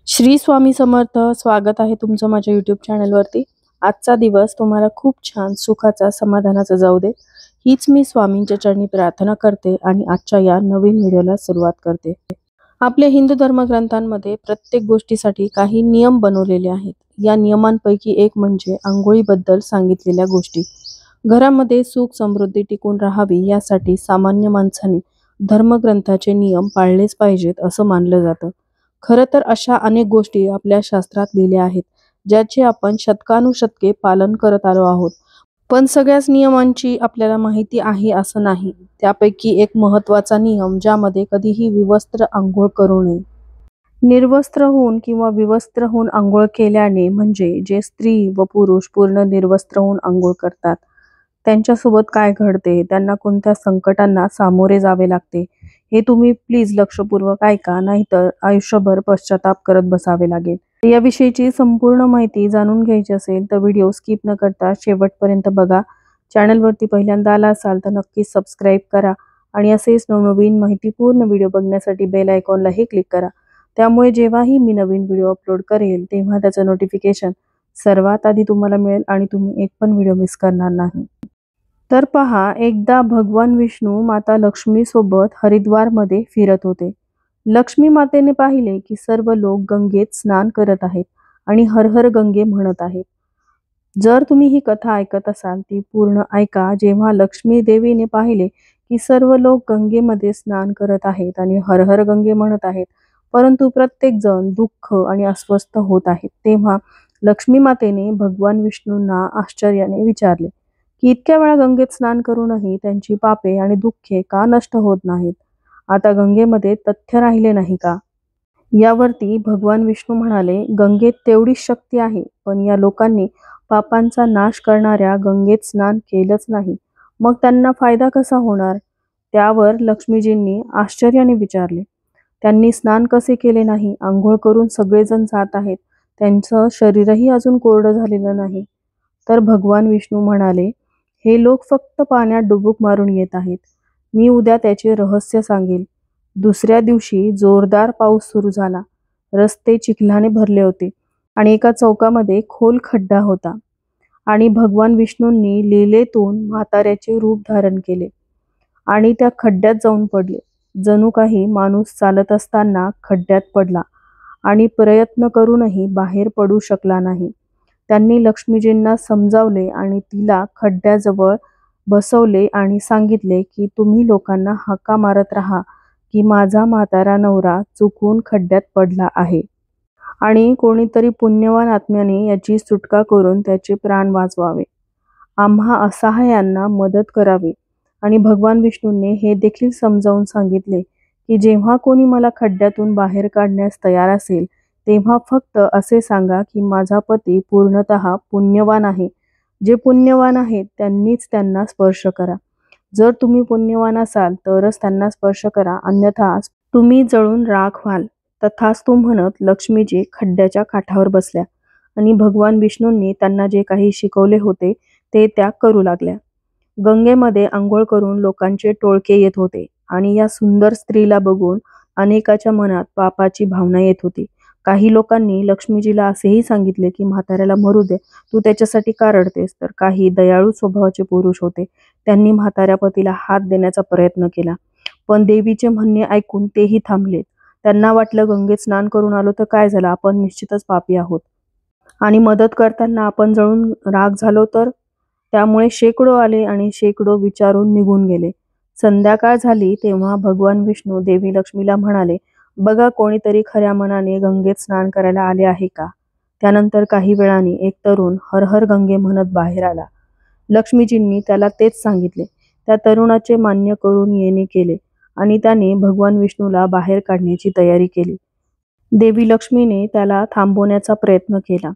श्री स्वामी समर्थ. स्वागत आहे तुमचं माझ्या यूट्यूब चॅनलवरती. आजचा दिवस तुम्हाला खूप छान सुखाचा समाधानाचा जाऊ दे, हीच मी स्वामींच्या चरणी प्रार्थना करते आणि आजच्या या नवीन व्हिडिओला सुरुवात करते. आपल्या हिंदू धर्मग्रंथांमध्ये प्रत्येक गोष्टीसाठी काही नियम बनवलेले आहेत. या नियमांपैकी एक म्हणजे आंघोळीबद्दल सांगितलेल्या गोष्टी. घरामध्ये सुख समृद्धी टिकून राहावी यासाठी सामान्य माणसाने धर्मग्रंथाचे नियम पाळलेच पाहिजेत असं मानलं जातं. खरं तर अशा अनेक गोष्टी आपल्या शास्त्रात लिहिल्या आहेत, ज्याचे आपण शतकानुशतके पालन करत आलो आहोत. पण सगळ्याच नियमांची आपल्याला माहिती आहे असं नाही. त्यापैकी एक महत्त्वाचा नियम, ज्यामध्ये कधीही विवस्त्र आंघोळ करू नये. निर्वस्त्र होऊन किंवा विवस्त्र होऊन आंघोळ केल्याने, म्हणजे जे स्त्री व पुरुष पूर्ण निर्वस्त्र होऊन आंघोळ करतात, त्यांच्यासोबत काय घडते, त्यांना कोणत्या संकटांना सामोरे जावे लागते, हे तुम्ही प्लीज लक्षपूर्वक ऐका, नाहीतर आयुष्यभर पश्चाताप करत बसावे लागेल. याविषयीची संपूर्ण माहिती जाणून घ्यायची असेल तर व्हिडिओ स्किप न करता शेवटपर्यंत बघा. चॅनलवरती पहिल्यांदा आला असाल तर नक्कीच सबस्क्राईब करा आणि असेच नवनवीन माहितीपूर्ण व्हिडिओ बघण्यासाठी बेल आयकॉनलाही क्लिक करा. त्यामुळे जेव्हाही मी नवीन व्हिडिओ अपलोड करेल तेव्हा त्याचं नोटिफिकेशन सर्वात आधी तुम्हाला मिळेल आणि तुम्ही एक पण व्हिडिओ मिस करणार नाही. तर पहा, एकदा भगवान विष्णू माता लक्ष्मी सोबत हरिद्वारमध्ये फिरत होते. लक्ष्मी मातेने पाहिले की सर्व लोक गंगेत स्नान करत आहेत आणि हर हर गंगे म्हणत आहेत. जर तुम्ही ही कथा ऐकत असाल ती पूर्ण ऐका. जेव्हा लक्ष्मी देवीने पाहिले की सर्व लोक गंगेमध्ये स्नान करत आहेत आणि हर हर गंगे म्हणत आहेत, परंतु प्रत्येक जण दुःख आणि अस्वस्थ होत आहेत, तेव्हा लक्ष्मी मातेने भगवान विष्णूंना आश्चर्याने विचारले की इतक्या वेळा गंगेत स्नान करूनही त्यांची पापे आणि दुःखे का नष्ट होत नाहीत? आता गंगेमध्ये तथ्य राहिले नाही का? यावरती भगवान विष्णू म्हणाले, गंगेत तेवढीच शक्ती आहे, पण या लोकांनी पापांचा नाश करणाऱ्या गंगेत स्नान केलंच नाही, मग त्यांना फायदा कसा होणार? त्यावर लक्ष्मीजींनी आश्चर्याने विचारले, त्यांनी स्नान कसे केले नाही? आंघोळ करून सगळेजण जात आहेत, त्यांचं शरीरही अजून कोरडं झालेलं नाही. तर भगवान विष्णू म्हणाले, हे लोक फक्त पाण्यात डुबुक मारून येत आहेत. मी उद्या त्याचे रहस्य सांगेल. दुसऱ्या दिवशी जोरदार पाऊस सुरू झाला. रस्ते चिखलाने भरले होते आणि एका चौकामध्ये खोल खड्डा होता आणि भगवान विष्णूंनी लीलेतून म्हाताऱ्याचे रूप धारण केले आणि त्या खड्ड्यात जाऊन पडले. जणू काही माणूस चालत असताना खड्ड्यात पडला आणि प्रयत्न करूनही बाहेर पडू शकला नाही. त्यांनी लक्ष्मीजींना समजावले आणि तिला खड्ड्याजवळ बसवले आणि सांगितले की तुम्ही लोकांना हाका मारत राहा की माझा म्हातारा नवरा चुकून खड्ड्यात पडला आहे आणि कोणीतरी पुण्यवान आत्म्याने याची सुटका करून त्याचे प्राण वाचवावे, आम्हा असहायांना मदत करावी. आणि भगवान विष्णूंनी हे देखील समजावून सांगितले की जेव्हा कोणी मला खड्ड्यातून बाहेर काढण्यास तयार असेल, तेव्हा फक्त असे सांगा की माझा पती पूर्णतः पुण्यवान आहे. जे पुण्यवान आहेत त्यांनीच त्यांना स्पर्श करा. जर तुम्ही पुण्यवान असाल तरच त्यांना स्पर्श करा, अन्यथा तुम्ही जळून राख व्हाल. तथास्तु म्हणत लक्ष्मीजी खड्ड्याच्या काठावर बसल्या आणि भगवान विष्णूंनी त्यांना जे काही शिकवले होते ते त्या करू लागल्या. गंगेमध्ये आंघोळ करून लोकांचे टोळके येत होते आणि या सुंदर स्त्रीला बघून अनेकाच्या मनात पापाची भावना येत होती. काही लोकांनी लक्ष्मीजीला असेही सांगितले की म्हाताऱ्याला मरू दे, तू त्याच्यासाठी का रडतेस? तर काही दयाळू स्वभावाचे पुरुष होते, त्यांनी म्हाताऱ्या पतीला हात देण्याचा प्रयत्न केला, पण देवीचे म्हणणे ऐकून तेही थांबले. त्यांना वाटलं गंगेत स्नान करून आलो तर काय झालं, आपण निश्चितच पापी आहोत आणि मदत करताना आपण जळून राख झालो तर? त्यामुळे शेकडो आले आणि शेकडो विचारून निघून गेले. संध्याकाळ झाली तेव्हा भगवान विष्णू देवी लक्ष्मीला म्हणाले, बघा कोणीतरी खऱ्या मनाने गंगेत स्नान करायला आले आहे का? त्यानंतर काही वेळाने एक तरुण हर हर गंगे म्हणत बाहेर आला. लक्ष्मीजींनी त्याला तेच सांगितले. त्या तरुणाचे मान्य करून येणे केले आणि त्याने भगवान विष्णूला बाहेर काढण्याची तयारी केली. देवी लक्ष्मीने त्याला थांबवण्याचा प्रयत्न केला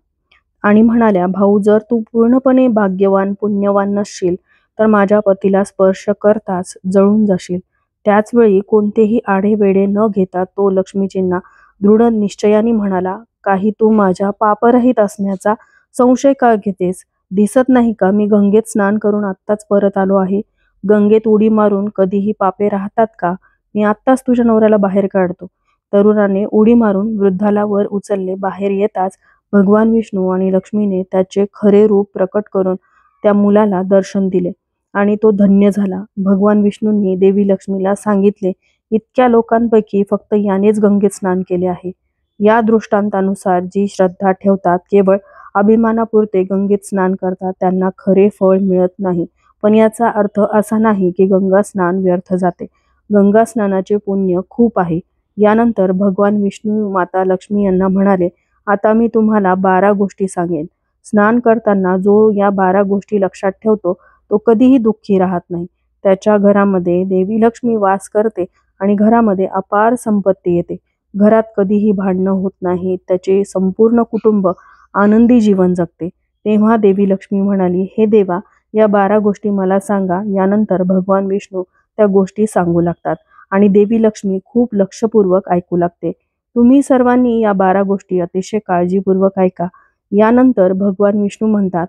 आणि म्हणाल्या, भाऊ, जर तू पूर्णपणे भाग्यवान पुण्यवान नसशील तर माझ्या पतीला स्पर्श करताच जळून जाशील. त्याच वेळी कोणतेही आढेवेढे न घेता तो लक्ष्मीजींना दृढ निश्चयाने म्हणाला, काही तू माझ्या पापरहित असण्याचा संशय का घेतेस? दिसत नाही का मी गंगेत स्नान करून आत्ताच परत आलो आहे? गंगेत उडी मारून कधीही पापे राहतात का? मी आत्ताच तुझ्या नवऱ्याला बाहेर काढतो. तरुणाने उडी मारून वृद्धाला वर उचलले. बाहेर येताच भगवान विष्णू आणि लक्ष्मीने त्याचे खरे रूप प्रकट करून त्या मुलाला दर्शन दिले आणि तो धन्य झाला. भगवान विष्णूंनी देवी लक्ष्मीला सांगितले, इतक्या लोकांपैकी फक्त यानेच गंगेत स्नान केले आहे. या दृष्टांतानुसार जी श्रद्धा ठेवतात, केवळ अभिमानापुरते गंगेत स्नान करतात, त्यांना खरे फळ मिळत नाही. पण याचा अर्थ असा नाही की गंगा स्नान व्यर्थ जाते. गंगा स्नानाचे पुण्य खूप आहे. यानंतर भगवान विष्णू माता लक्ष्मी यांना म्हणाले, आता मी तुम्हाला 12 गोष्टी सांगेन. स्नान करताना जो या 12 गोष्टी लक्षात ठेवतो तो कधीही दुःखी राहत नाही. त्याच्या घरामध्ये देवी लक्ष्मी वास करते आणि घरामध्ये अपार संपत्ती येते. घरात कधीही भांडणं होत नाहीत. त्याचे संपूर्ण कुटुंब आनंदी जीवन जगते. तेव्हा देवी लक्ष्मी म्हणाली, हे देवा, या 12 गोष्टी मला सांगा. यानंतर भगवान विष्णू त्या गोष्टी सांगू लागतात आणि देवी लक्ष्मी खूप लक्षपूर्वक ऐकू लागते. तुम्ही सर्वांनी या 12 गोष्टी अतिशय काळजीपूर्वक ऐका. यानंतर भगवान विष्णू म्हणतात,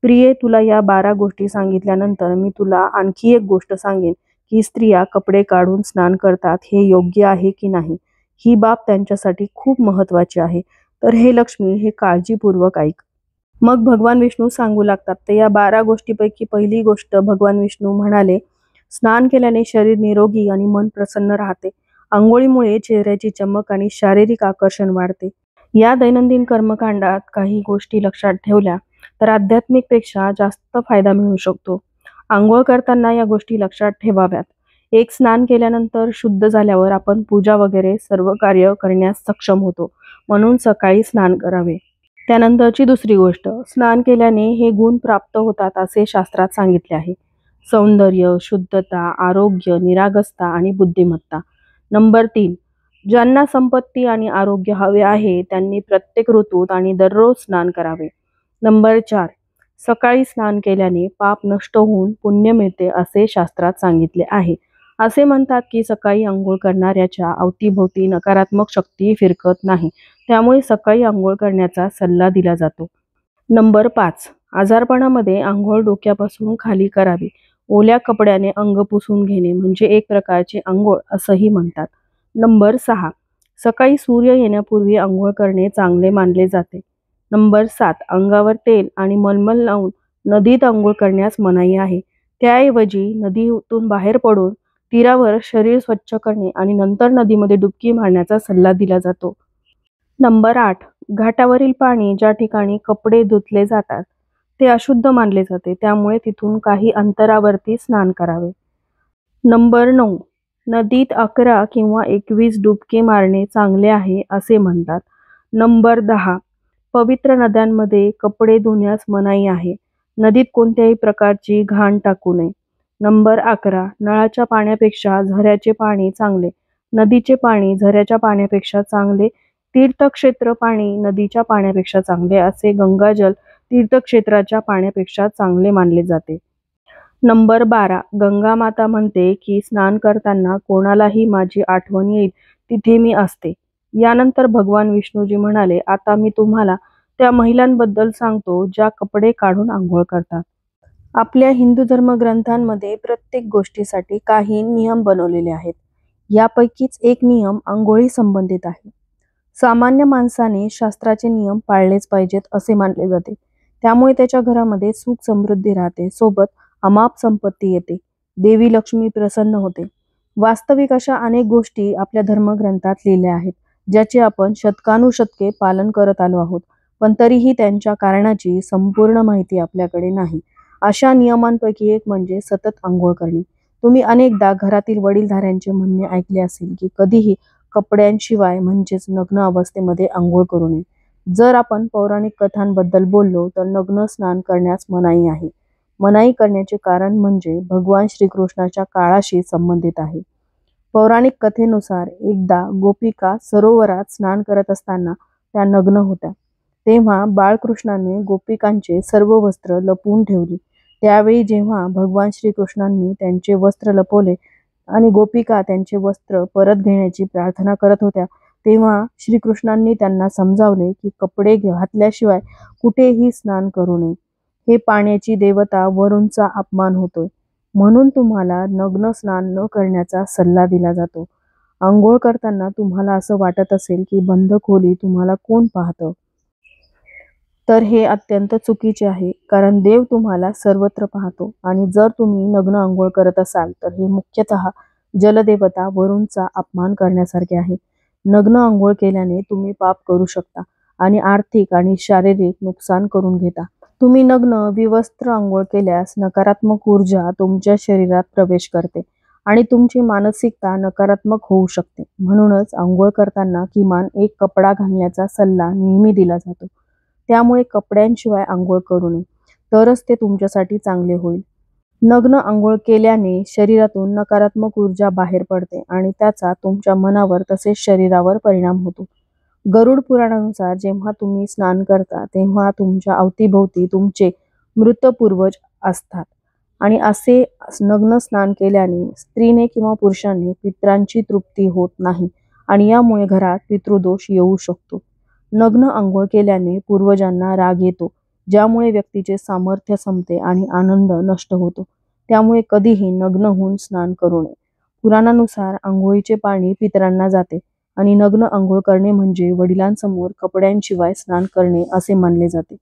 प्रिये, तुला या 12 गोष्टी सांगितल्यानंतर मी तुला आणखी एक गोष्ट सांगेन की स्त्रिया कपडे काढून स्नान करतात हे योग्य आहे की नाही. ही बाब त्यांच्यासाठी खूप महत्त्वाची आहे. तर हे लक्ष्मी, हे काळजीपूर्वक ऐक. मग भगवान विष्णू सांगू लागतात. तर या 12 गोष्टीपैकी पहिली गोष्ट भगवान विष्णू म्हणाले, स्नान केल्याने शरीर निरोगी आणि मन प्रसन्न राहते. अंघोळीमुळे चेहऱ्याची चमक आणि शारीरिक आकर्षण वाढते. या दैनंदिन कर्मकांडात काही गोष्टी लक्षात ठेवल्या तर आध्यात्मिकपेक्षा जास्त फायदा मिळू शकतो. आंघोळ करताना या गोष्टी लक्षात ठेवाव्यात. एक, स्नान केल्यानंतर शुद्ध झाल्यावर आपण पूजा वगैरे सर्व कार्य करण्यास सक्षम होतो, म्हणून सकाळी स्नान करावे. त्यानंतरची दुसरी गोष्ट, स्नान केल्याने हे गुण प्राप्त होतात असे शास्त्रात सांगितले आहे. सौंदर्य, शुद्धता, आरोग्य, निरागसता आणि बुद्धिमत्ता. नंबर 3, ज्यांना संपत्ती आणि आरोग्य हवे आहे त्यांनी प्रत्येक ऋतूत आणि दररोज स्नान करावे. नंबर 4, सकाळी स्नान केल्याने पाप नष्ट होऊन पुण्य मिळते असे शास्त्रात सांगितले आहे. असे म्हणतात की सकाळी अंघोळ करणाऱ्याच्या अवतीभोवती नकारात्मक शक्ती फिरकत नाही, त्यामुळे सकाळी अंघोळ करण्याचा सल्ला दिला जातो. नंबर 5, आजारपणामध्ये अंघोळ डोक्यापासून खाली करावी. ओल्या कपड्याने अंग पुसून घेणे म्हणजे एक प्रकारची अंघोळ असंही म्हणतात. नंबर 6, सकाळी सूर्य येण्यापूर्वी अंघोळ करणे चांगले मानले जाते. नंबर 7, अंगावर तेल आणि मलमल लावून नदीत अंघोळ करण्यास मनाई आहे. त्याऐवजी नदीतून बाहेर पडून तीरावर शरीर स्वच्छ करणे आणि नंतर नदीमध्ये डुबकी मारण्याचा सल्ला दिला जातो. नंबर 8, घाटावरील पाणी ज्या ठिकाणी कपडे धुतले जातात ते अशुद्ध मानले जाते, त्यामुळे तिथून काही अंतरावरती स्नान करावे. नंबर 9, नदीत 11 किंवा 21 डुबके मारणे चांगले आहे असे म्हणतात. नंबर 10, पवित्र नद्यांमध्ये कपडे धुण्यास मनाई आहे. नदीत कोणत्याही प्रकारची घाण टाकू नये. नंबर 11, नळाच्या पाण्यापेक्षा झऱ्याचे पाणी चांगले. नदीचे पाणी झऱ्याच्या पाण्यापेक्षा चांगले. तीर्थक्षेत्र पाणी नदीच्या पाण्यापेक्षा चांगले असे गंगाजल तीर्थक्षेत्राच्या पाण्यापेक्षा चांगले मानले जाते. नंबर 12, गंगा माता म्हणते की स्नान करताना कोणालाही माझी आठवण येईल तिथे मी असते. यानंतर भगवान विष्णूजी म्हणाले, आता मी तुम्हाला त्या महिलांबद्दल सांगतो ज्या कपडे काढून आंघोळ करतात. आपल्या हिंदू धर्मग्रंथांमध्ये प्रत्येक गोष्टीसाठी काही नियम बनवलेले आहेत. यापैकीच एक नियम अंघोळी संबंधित आहे. सामान्य माणसाने शास्त्राचे नियम पाळलेच पाहिजेत असे मानले जाते. त्यामुळे त्याच्या घरामध्ये सुख समृद्धी राहते, सोबत अमाप संपत्ती येते, देवी लक्ष्मी प्रसन्न होते. वास्तविक अशा अनेक गोष्टी आपल्या धर्मग्रंथात लिहिल्या आहेत ज्याचे आपण शतकानुशतके पालन करत आलो आहोत, पण तरीही त्यांच्या कारणाची संपूर्ण माहिती आपल्याकडे नाही. अशा नियमांपैकी एक म्हणजे सतत आंघोळ करणे. तुम्ही अनेकदा घरातील वडीलधाऱ्यांचे म्हणणे ऐकले असेल की कधीही कपड्यांशिवाय म्हणजेच नग्न अवस्थेमध्ये आंघोळ करू नये. जर आपण पौराणिक कथांबद्दल बोललो तर नग्न स्नान करण्यास मनाई आहे. मनाई करण्याचे कारण म्हणजे भगवान श्रीकृष्णाच्या काळाशी संबंधित आहे. पौराणिक कथेनुसार एकदा गोपिका सरोवरात स्नान करत असताना त्या नग्न होत्या. तेव्हा बाळकृष्णाने गोपिकांचे सर्व वस्त्र लपवून ठेवली. त्यावेळी जेव्हा भगवान श्रीकृष्णांनी त्यांचे वस्त्र लपवले आणि गोपिका त्यांचे वस्त्र परत घेण्याची प्रार्थना करत होत्या, तेव्हा श्रीकृष्णांनी त्यांना समजावले की कपडे घातल्याशिवाय कुठेही स्नान करू नये. हे पाण्याची देवता वरूणचा अपमान होतोय, म्हणून तुम्हाला नग्न स्नान न करण्याचा सल्ला दिला जातो. अंघोळ करताना तुम्हाला असं वाटत असेल की बंद खोली तुम्हाला कोण पाहतं, तर हे अत्यंत चुकीचे आहे, कारण देव तुम्हाला सर्वत्र पाहतो. आणि जर तुम्ही नग्न अंघोळ करत असाल तर हे मुख्यतः जलदेवता वरुणचा अपमान करण्यासारखे आहे. नग्न अंघोळ केल्याने तुम्ही पाप करू शकता आणि आर्थिक आणि शारीरिक नुकसान करून घेता. तुम्ही नग्न विवस्त्र अंघोळ केल्यास नकारात्मक ऊर्जा तुमच्या शरीरात प्रवेश करते आणि तुमची मानसिकता नकारात्मक होऊ शकते. म्हणूनच अंघोळ करताना किमान एक कपडा घालण्याचा सल्ला नेहमी दिला जातो. त्यामुळे कपड्यांशिवाय अंघोळ करू नये, तरच ते तुमच्यासाठी चांगले होईल. नग्न अंघोळ केल्याने शरीरातून नकारात्मक ऊर्जा बाहेर पडते आणि त्याचा तुमच्या मनावर तसेच शरीरावर परिणाम होतो. गरुड पुराणानुसार जेव्हा तुम्ही स्नान करता तेव्हा तुमच्या अवतीभोवती तुमचे मृत पूर्वज असतात आणि असे नग्न स्नान केल्याने स्त्रीने किंवा पुरुषाने पितरांची तृप्ती होत नाही आणि यामुळे घरात पितृदोष येऊ शकतो. नग्न अंघोळ केल्याने पूर्वजांना राग येतो, ज्यामुळे व्यक्तीचे सामर्थ्य संपते आणि आनंद नष्ट होतो. त्यामुळे कधीही नग्न होऊन स्नान करू नये. पुराणानुसार अंघोळीचे पाणी पितरांना जाते आणि नग्न अंघोळ करणे म्हणजे वडिलांसमोर कपड्यांशिवाय स्नान करणे असे मानले जाते.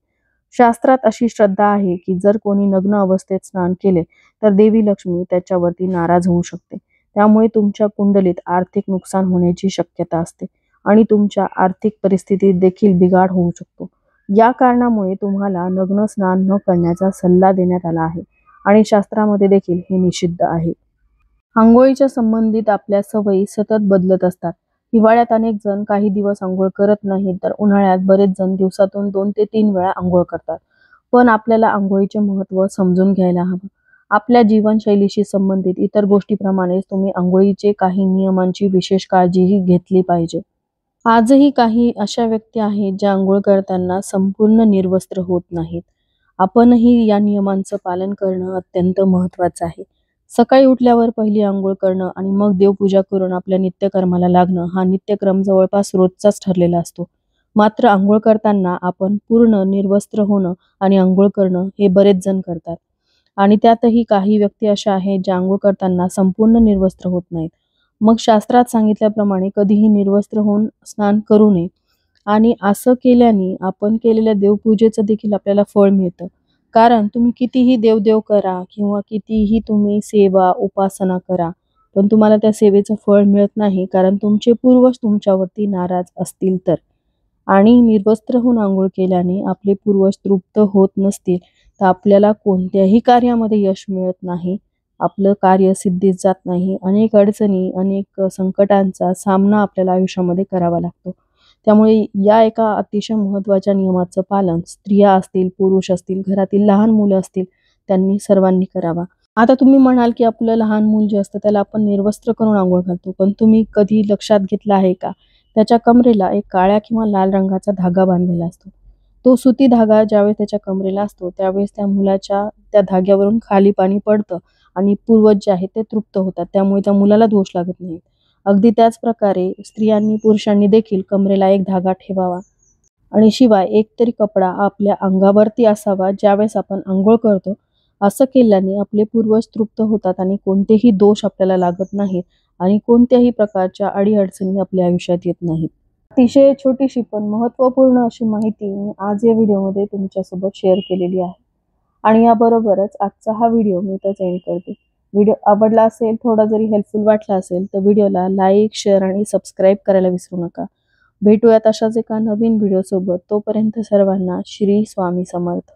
शास्त्रात अशी श्रद्धा आहे की जर कोणी नग्न अवस्थेत स्नान केले तर देवी लक्ष्मी त्याच्यावरती नाराज होऊ शकते. त्यामुळे तुमच्या कुंडलीत आर्थिक नुकसान होण्याची शक्यता असते आणि तुमच्या आर्थिक परिस्थितीत देखील बिघाड होऊ शकतो. या कारणामुळे तुम्हाला नग्न स्नान न करण्याचा सल्ला देण्यात आला आहे आणि शास्त्रामध्ये देखील हे निषिद्ध आहे. अंघोळीच्या संबंधित आपल्या सवयी सतत बदलत असतात. हिवाळ्यात अनेक जण काही दिवस अंघोळ करत नाहीत, तर उन्हाळ्यात बरेच जण दिवसातून 2 ते 3 वेळा अंघोळ करतात. पण आपल्याला अंघोळीचे महत्त्व समजून घ्यायला हवं. आपल्या जीवनशैलीशी संबंधित इतर गोष्टीप्रमाणेच तुम्ही अंघोळीचे काही नियमांची विशेष काळजीही घेतली पाहिजे. आजही काही अशा व्यक्ती आहेत ज्या अंघोळ करताना संपूर्ण निर्वस्त्र होत नाहीत. आपणही या नियमांचं पालन करणं अत्यंत महत्त्वाचं आहे. सकाळी उठल्यावर पहिली अंघोळ करणं आणि मग देवपूजा करून आपल्या नित्यकर्माला लागणं हा नित्यक्रम जवळपास रोजचाच ठरलेला असतो. मात्र अंघोळ करताना आपण पूर्ण निर्वस्त्र होणं आणि अंघोळ करणं हे बरेच जण करतात आणि त्यातही काही व्यक्ती अशा आहेत ज्या अंघोळ करताना संपूर्ण निर्वस्त्र होत नाहीत. मग शास्त्रात सांगितल्याप्रमाणे कधीही निर्वस्त्र होऊन स्नान करू नये आणि असं केल्याने आपण केलेल्या देवपूजेचं देखील आपल्याला फळ मिळतं. कारण तुम्ही कितीही देवदेव करा किंवा कितीही तुम्ही सेवा उपासना करा, पण तुम्हाला त्या सेवेचं फळ मिळत नाही, कारण तुमचे पूर्वज तुमच्यावरती नाराज असतील तर. आणि निर्वस्त्र होऊन अंघोळ केल्याने आपले पूर्वज तृप्त होत नसतील तर आपल्याला कोणत्याही कार्यामध्ये यश मिळत नाही, आपलं कार्य सिद्धीत जात नाही. अनेक अडचणी, अनेक संकटांचा सामना आपल्याला आयुष्यामध्ये करावा लागतो. त्यामुळे या एका अतिशय महत्त्वाच्या नियमाचं पालन स्त्रिया असतील, पुरुष असतील, घरातील लहान मुलं असतील, त्यांनी सर्वांनी करावा. आता तुम्ही म्हणाल की आपलं लहान मूल जे असतं त्याला आपण निर्वस्त्र करून अंघोळ घालतो, पण तुम्ही कधी लक्षात घेतलं आहे का, त्याच्या कमरेला एक काळ्या किंवा लाल रंगाचा धागा बांधलेला असतो. तो सुती धागा ज्यावेळेस त्याच्या कमरेला असतो त्यावेळेस त्या मुलाच्या त्या धाग्यावरून खाली पाणी पडतं आणि पूर्वज जे आहेत ते तृप्त होतात. त्यामुळे त्या मुलाला दोष लागत नाही. अगदी त्याच प्रकारे स्त्रियांनी पुरुषांनी देखील कमरेला एक धागा ठेवावा आणि शिवाय एक तरी कपडा आपल्या अंगावरती असावा ज्यावेळेस आपण अंघोळ करतो. असं केल्याने आपले पूर्वज तृप्त होतात आणि कोणतेही दोष आपल्याला लागत नाहीत आणि कोणत्याही प्रकारच्या अडीअडचणी आपल्या आयुष्यात येत नाहीत. अतिशय छोटीशी पण महत्त्वपूर्ण अशी माहिती मी आज या व्हिडिओमध्ये तुमच्यासोबत शेअर केलेली आहे आणि याबरोबरच आजचा हा व्हिडिओ मी इथंच एंड करते. व्हिडिओ आवडला असेल, थोडा जरी हेल्पफुल वाटला असेल तर व्हिडिओला लाईक, शेअर आणि सबस्क्राईब करायला विसरू नका. भेटूयात अशाच एका नवीन व्हिडिओसोबत. तोपर्यंत सर्वांना श्री स्वामी समर्थ.